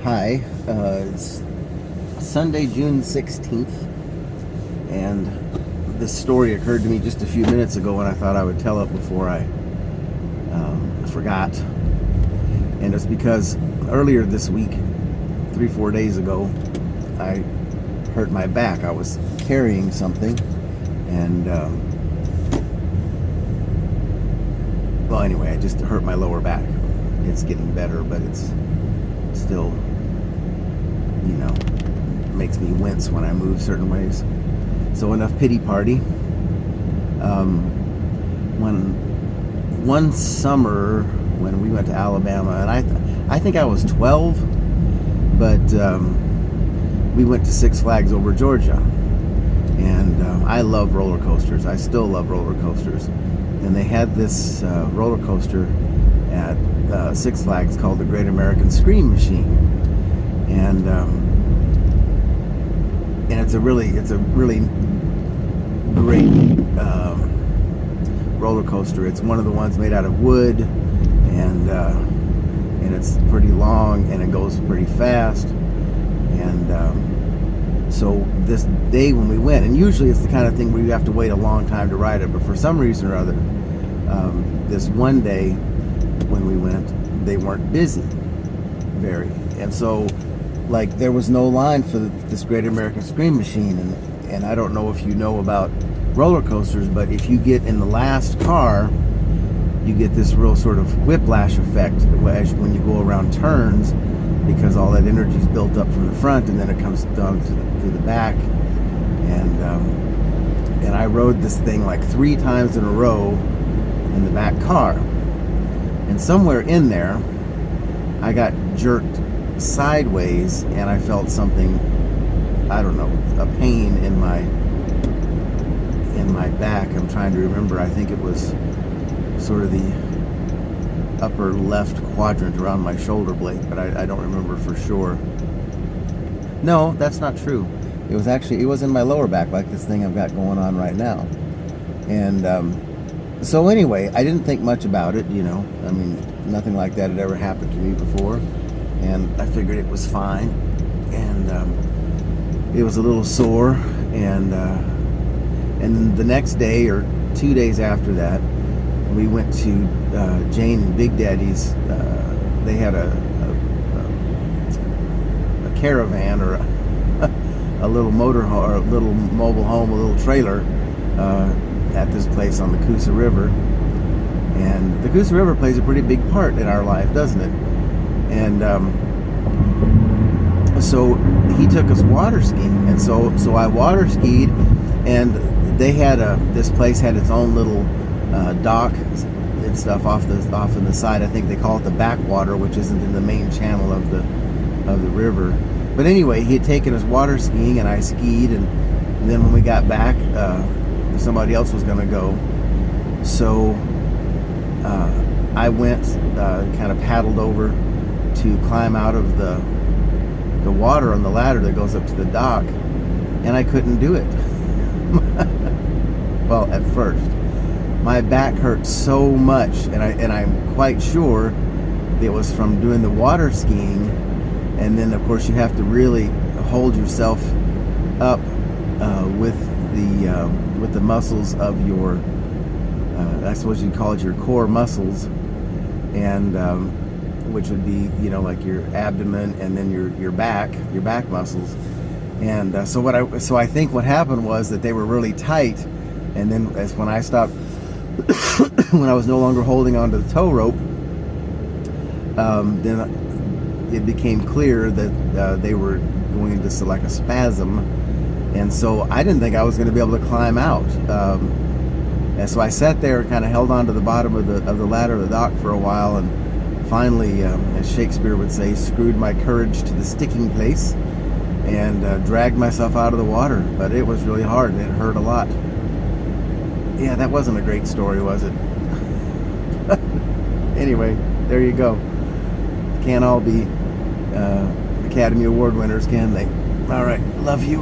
Hi, it's Sunday, June 16th, and this story occurred to me just a few minutes ago, and I thought I would tell it before I forgot. And it's because earlier this week, 3-4 days ago, I hurt my back. I was carrying something, and well, anyway, I just hurt my lower back. It's getting better, but it's still, makes me wince when I move certain ways. So enough pity party. One summer when we went to Alabama, and I think I was 12, but we went to Six Flags over Georgia, and I love roller coasters. I still love roller coasters, and they had this roller coaster at Six Flags called the Great American Scream Machine, and it's a really great roller coaster. It's one of the ones made out of wood, and it's pretty long, and it goes pretty fast. And so this day when we went, and usually it's the kind of thing where you have to wait a long time to ride it, but for some reason or other, this one day when we went, they weren't busy very, and so there was no line for this Great American Scream Machine. And I don't know if you know about roller coasters, but if you get in the last car, you get this real sort of whiplash effect when you go around turns, because all that energy is built up from the front, and then it comes down to the back. And I rode this thing 3 times in a row in the back car, and somewhere in there I got jerked sideways, and I felt something, I don't know, a pain in my back. I'm trying to remember. I think it was sort of the upper left quadrant around my shoulder blade, but I don't remember for sure. No, that's not true. It was in my lower back, like this thing I've got going on right now. And so anyway, I didn't think much about it, I mean, nothing like that had ever happened to me before, and I figured it was fine. And it was a little sore, and then the next day or 2 days after that, we went to Jane and Big Daddy's. They had a caravan, or a little motorhome, or a little mobile home, a little trailer at this place on the Coosa River. And the Coosa River plays a pretty big part in our life, doesn't it? And so he took us water skiing, and so I water skied, and they had this place had its own little dock and stuff off in the side. I think they call it the backwater, which isn't in the main channel of the river. But anyway, he had taken us water skiing, and I skied, and then when we got back, somebody else was going to go, so I went, kind of paddled over to climb out of the water on the ladder that goes up to the dock, and I couldn't do it. Well, at first, my back hurt so much, and I'm quite sure it was from doing the water skiing. And then, of course, you have to really hold yourself up with the muscles of your, I suppose you'd call it your core muscles, and which would be, like your abdomen, and then your back muscles. And so I think what happened was that they were really tight, and then when I stopped, when I was no longer holding onto the tow rope, then it became clear that they were going into a spasm, and so I didn't think I was going to be able to climb out. And so I sat there and kind of held on to the bottom of the ladder of the dock for a while, and finally, as Shakespeare would say, screwed my courage to the sticking place, and dragged myself out of the water. But it was really hard, and it hurt a lot. Yeah, that wasn't a great story, was it? Anyway, there you go. Can't all be Academy Award winners, can they? All right, love you.